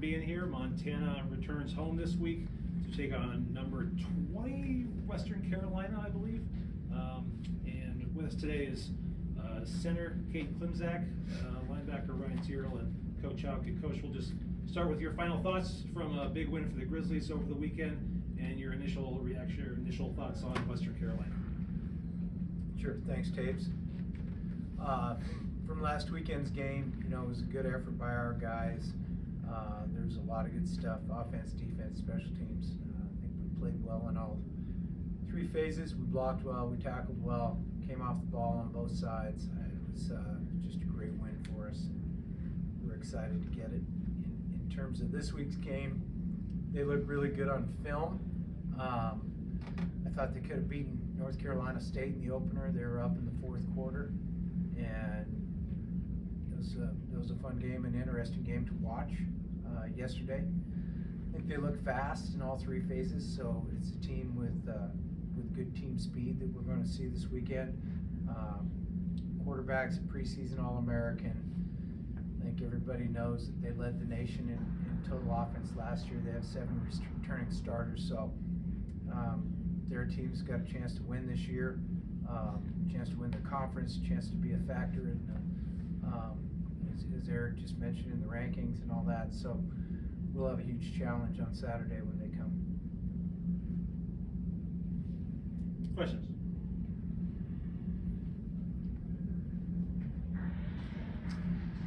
Being here, Montana returns home this week to take on number 20, Western Carolina, I believe. And with us today is center Cade Klimczak, linebacker Ryan Tirrell, and Coach Hauck. And Coach, we'll just start with your final thoughts from a big win for the Grizzlies over the weekend, and your initial reaction, or initial thoughts on Western Carolina. Sure, thanks, Tapes. From last weekend's game, it was a good effort by our guys. There's a lot of good stuff, offense, defense, special teams. I think we played well in all three phases. We blocked well, we tackled well, came off the ball on both sides. It was just a great win for us. We're excited to get it. In terms of this week's game, they look really good on film. I thought they could have beaten North Carolina State in the opener. They were up in the fourth quarter, and it was a fun game, an interesting game to watch yesterday. I think they look fast in all three phases, so it's a team with good team speed that we're going to see this weekend. Quarterback's a preseason All-American. I think everybody knows that they led the nation in total offense last year. They have 7 returning starters, so their team's got a chance to win this year, a chance to win the conference, a chance to be a factor in as Eric just mentioned, in the rankings and all that. So we'll have a huge challenge on Saturday when they come. Questions?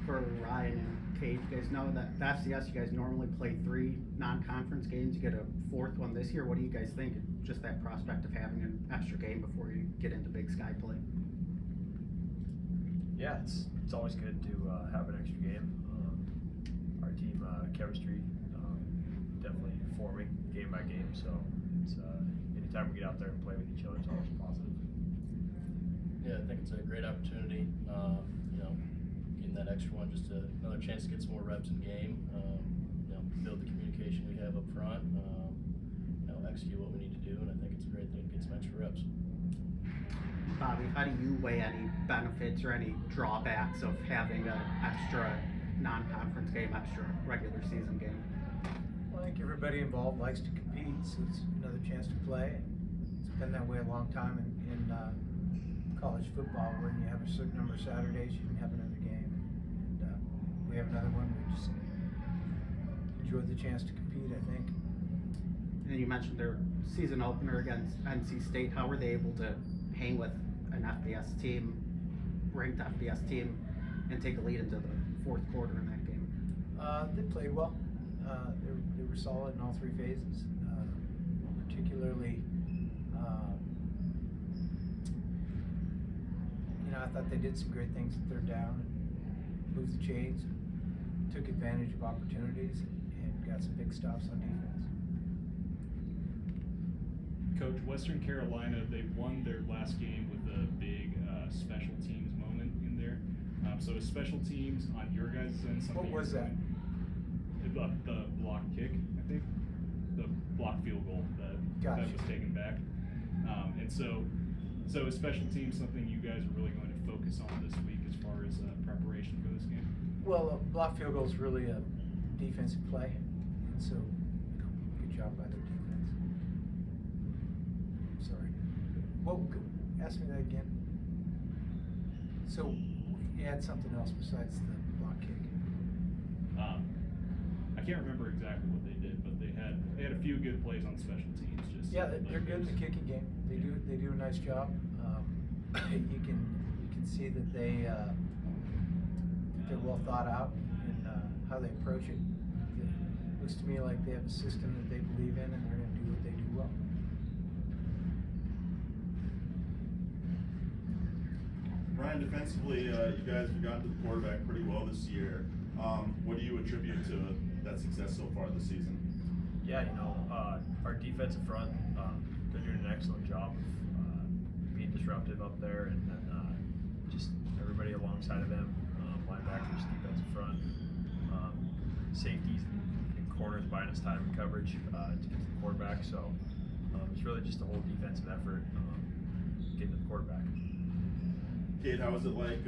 For Ryan and Cade, you guys know that the FCS, you guys normally play 3 non-conference games. You get a 4th one this year. What do you guys think? Just that prospect of having an extra game before you get into Big Sky play. Yeah, it's always good to have an extra game. Our team chemistry definitely forming game by game, so it's anytime we get out there and play with each other, it's always positive. Yeah, I think it's a great opportunity. Getting that extra one, just another chance to get some more reps in game. Build the communication we have up front. Execute what we need to do, and I think it's a great thing to get some extra reps. Bobby, how do you weigh any benefits or any drawbacks of having an extra non-conference game, extra regular season game? Well, I think everybody involved likes to compete, so it's another chance to play. It's been that way a long time in college football, when you have a certain number of Saturdays, you can have another game. And we have another one. We just enjoyed the chance to compete, I think. And you mentioned their season opener against NC State. How were they able to hang with an FBS team, ranked FBS team, and take a lead into the fourth quarter in that game? They played well. They were solid in all 3 phases. Particularly, I thought they did some great things at third down, and moved the chains, took advantage of opportunities, and got some big stops on defense. Coach, Western Carolina, they won their last game with a big special teams moment in there. So is special teams on your guys' end something? What was that? The block kick, I think. The block field goal that was taken back. And so is special teams something you guys are really going to focus on this week as far as preparation for this game? Well, block field goal is really a defensive play, and so good job by their defense. Sorry. Ask me that again. So you had something else besides the block kick? I can't remember exactly what they did, but they had a few good plays on special teams. Yeah, they're good in the kicking game. They do a nice job. You can see that they're well thought out in how they approach it. It looks to me like they have a system that they believe in, and they're going to do what they do well. Ryan, defensively, you guys have gotten to the quarterback pretty well this year. What do you attribute to that success so far this season? Yeah, our defensive front, they're doing an excellent job of being disruptive up there, and then just everybody alongside of them, linebackers, defensive front, safeties, and corners buying us time and coverage to get to the quarterback. So it's really just a whole defensive effort getting to the quarterback. Cade, how was it like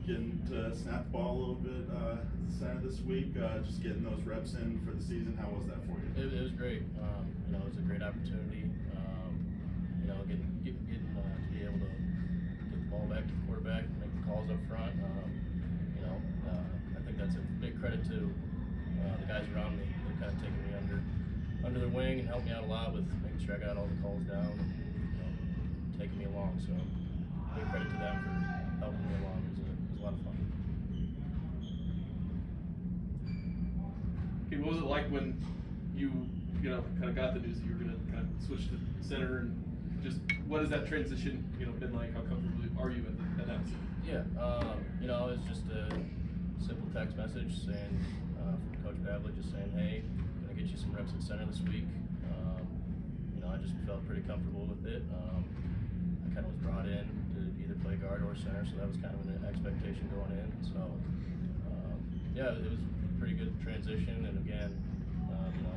getting to snap the ball a little bit at the center this week, just getting those reps in for the season. How was that for you? It was great. You know, it was a great opportunity. You know, getting to be able to get the ball back to the quarterback, make the calls up front. You know, I think that's a big credit to the guys around me. They're kind of taking me under their wing and helping me out a lot with making sure I got all the calls down and, you know, taking me along. So big credit to them for helping me along. It was a lot of fun. Okay, what was it like when you know, kind of got the news that you were going to kind of switch to center, and just what has that transition, you know, been like? How comfortable are you at that position? Yeah, you know, it's just a simple text message saying, from Coach Bavley, just saying, hey, gonna get you some reps at center this week. You know, I just felt pretty comfortable with it. I kind of was brought in to either play guard or center, so that was kind of an expectation going in. So, yeah, it was a pretty good transition, and again, you know,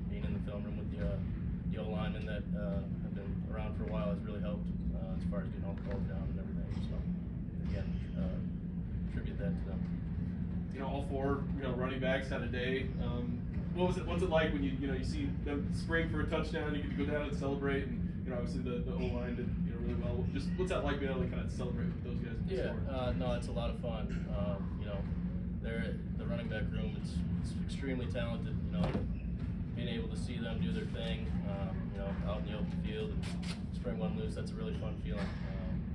being in the film room with the O-linemen that have been around for a while has really helped as far as getting all the calls down and everything. So, again, attribute that to them. You know, all four, you know, running backs had a day. What's it like when you see them spring for a touchdown, you get to go down and celebrate, and you know, obviously the O-line did, you know, really well. Just what's that like being able to kind of celebrate with those guys? Yeah, no, it's a lot of fun. You know, the running back room, it's extremely talented. You know, being able to see them do their thing, you know, out in the open field and spring one loose, that's a really fun feeling.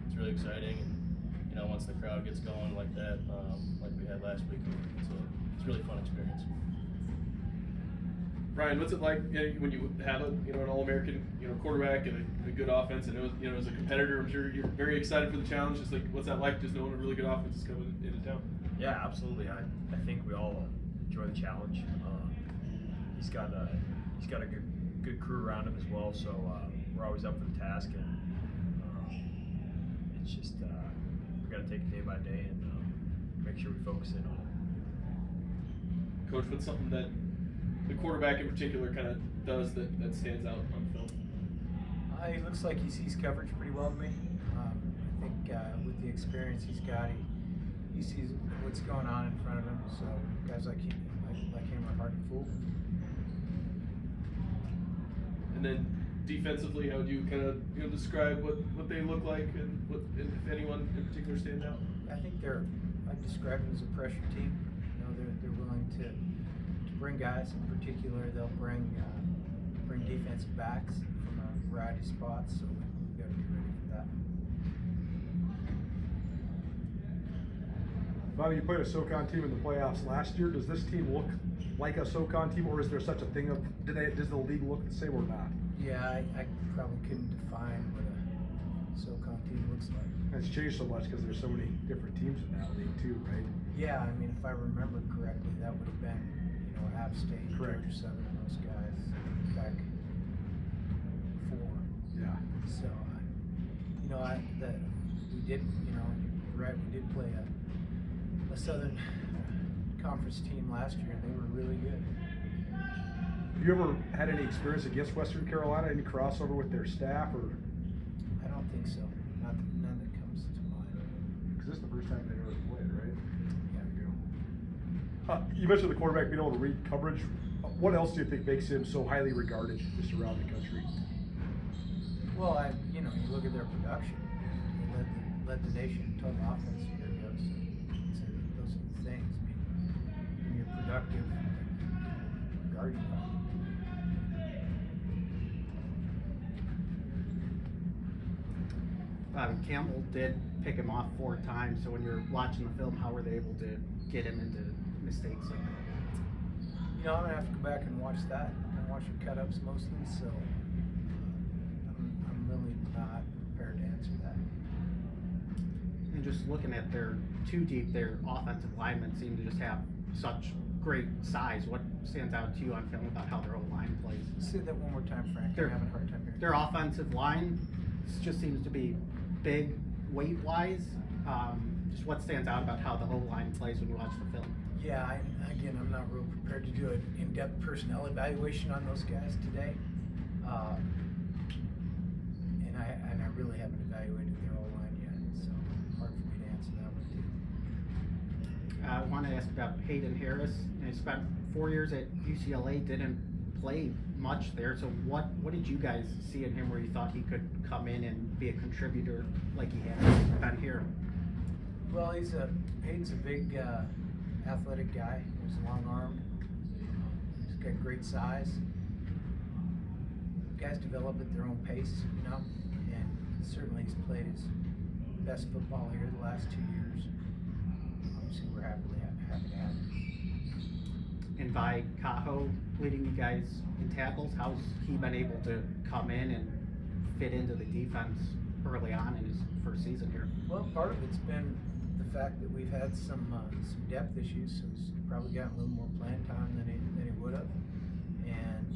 It's really exciting, and you know, once the crowd gets going like that, like we had last week, it's a really fun experience. Ryan, what's it like, you know, when you have an All-American, you know, quarterback and a good offense? And you know, as a competitor, I'm sure you're very excited for the challenge. Just like, what's that like, just knowing a really good offense is coming into town? Yeah, absolutely. I think we all enjoy the challenge. He's got a good crew around him as well, so we're always up for the task, and it's just we got to take it day by day and make sure we focus in on it. Coach, what's something that the quarterback in particular kind of does that stands out on film? He looks like he sees coverage pretty well to me. I think with the experience he's got, he sees what's going on in front of him. So guys like him are hard to fool. And then defensively, how would you kind of, you know, describe what they look like, and what, if anyone in particular, stands out? I think I'd describe them as a pressure team. You know, they're willing to bring guys. In particular, they'll bring defensive backs from a variety of spots. So we've got to be ready for that. Bobby, you played a SoCon team in the playoffs last year. Does this team look like a SoCon team, or is there such a thing of, does the league look the same or not? Yeah, I probably couldn't define what a SoCon team looks like. It's changed so much because there's so many different teams in that league too, right? Yeah, I mean, if I remember correctly, that would have been, you know, App State, Correct. Georgia Southern, and those guys back before. Yeah. So, you know, we did, you know, you're right, we did play a Southern Conference team last year, and they were really good. Have you ever had any experience against Western Carolina? Any crossover with their staff, or? I don't think so. None that comes to mind. Because this is the first time they've ever played, right? Yeah. There you go. You mentioned the quarterback being able to read coverage. What else do you think makes him so highly regarded just around the country? Well, you know, you look at their production. They led the nation in total offense a year ago. So those are the things. I mean, when you're productive, regarded by. Campbell did pick him off 4 times, so when you're watching the film, how were they able to get him into mistakes like that? You know, I'm gonna have to go back and watch that. I watch your cut-ups mostly, so I'm really not prepared to answer that. And just looking at their 2 deep, their offensive linemen seem to just have such great size. What stands out to you on film about how their O-line plays? Say that one more time, Frank. I'm having a hard time hearing. Their offensive line just seems to be big weight-wise. Just what stands out about how the O-line plays when you watch the film? Yeah, I'm not real prepared to do an in-depth personnel evaluation on those guys today. And I really haven't evaluated their O-line yet, so hard for me to answer that one too. I want to ask about Hayden Harris. He spent 4 years at UCLA, didn't play much there. So what did you guys see in him where you thought he could come in and be a contributor like he has been here? Well, Hayden's a big, athletic guy. He's long-armed. He's got great size. Guys develop at their own pace, you know, and certainly he's played his best football here the last 2 years. Obviously, we're happy to have him. And by Cajo leading you guys in tackles, how's he been able to come in and fit into the defense early on in his first season here? Well, part of it's been the fact that we've had some depth issues, so he's probably gotten a little more playing time than he would have. And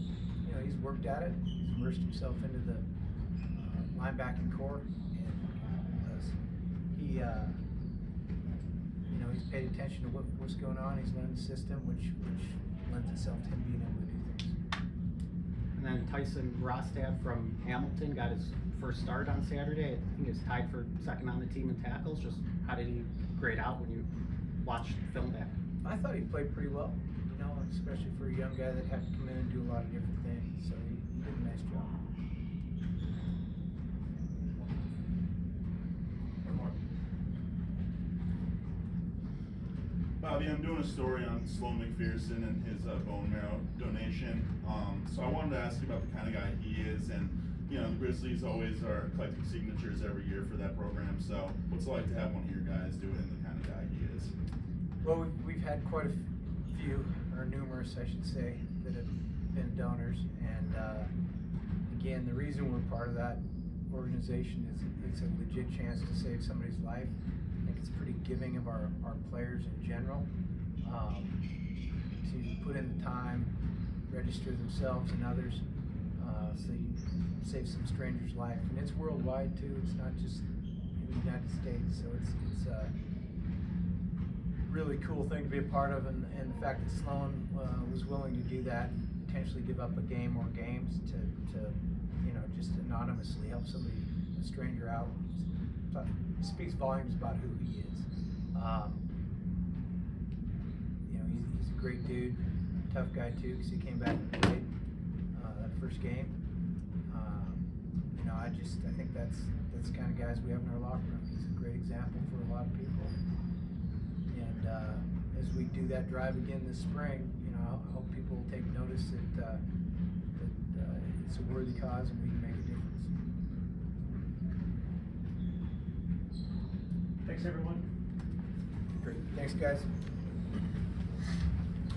you know, he's worked at it. He's immersed himself into the linebacking core, and he, you know, he's paid attention to what's going on. He's learned the system, which lends itself to him being able to do things. And then Tyson Rostad from Hamilton got his first start on Saturday. I think he was tied for second on the team in tackles. Just how did he grade out when you watched film back? I thought he played pretty well, you know, especially for a young guy that had to come in and do a lot of different things. So he did a nice job. One more. Bobby, I'm doing a story on Sloan McPherson and his bone marrow donation. So I wanted to ask you about the kind of guy he is, and you know, the Grizzlies always are collecting signatures every year for that program. So what's it like to have one of your guys do it and the kind of guy he is? Well, we've had quite a few, or numerous, I should say, that have been donors, and again, the reason we're part of that organization is it's a legit chance to save somebody's life. I think it's pretty giving of our players in general to put in the time, register themselves and others, so you save some stranger's life. And it's worldwide too, it's not just in the United States, so it's a really cool thing to be a part of, and the fact that Sloan was willing to do that, potentially give up a game or games to you know, just anonymously help somebody, a stranger out, speaks volumes about who he is. You know, he's a great dude, tough guy too, because he came back and played that first game. You know, I think that's the kind of guys we have in our locker room. He's a great example for a lot of people. And as we do that drive again this spring, you know, I hope people will take notice that it's a worthy cause and we can make a difference. Thanks, everyone. Great. Thanks, guys.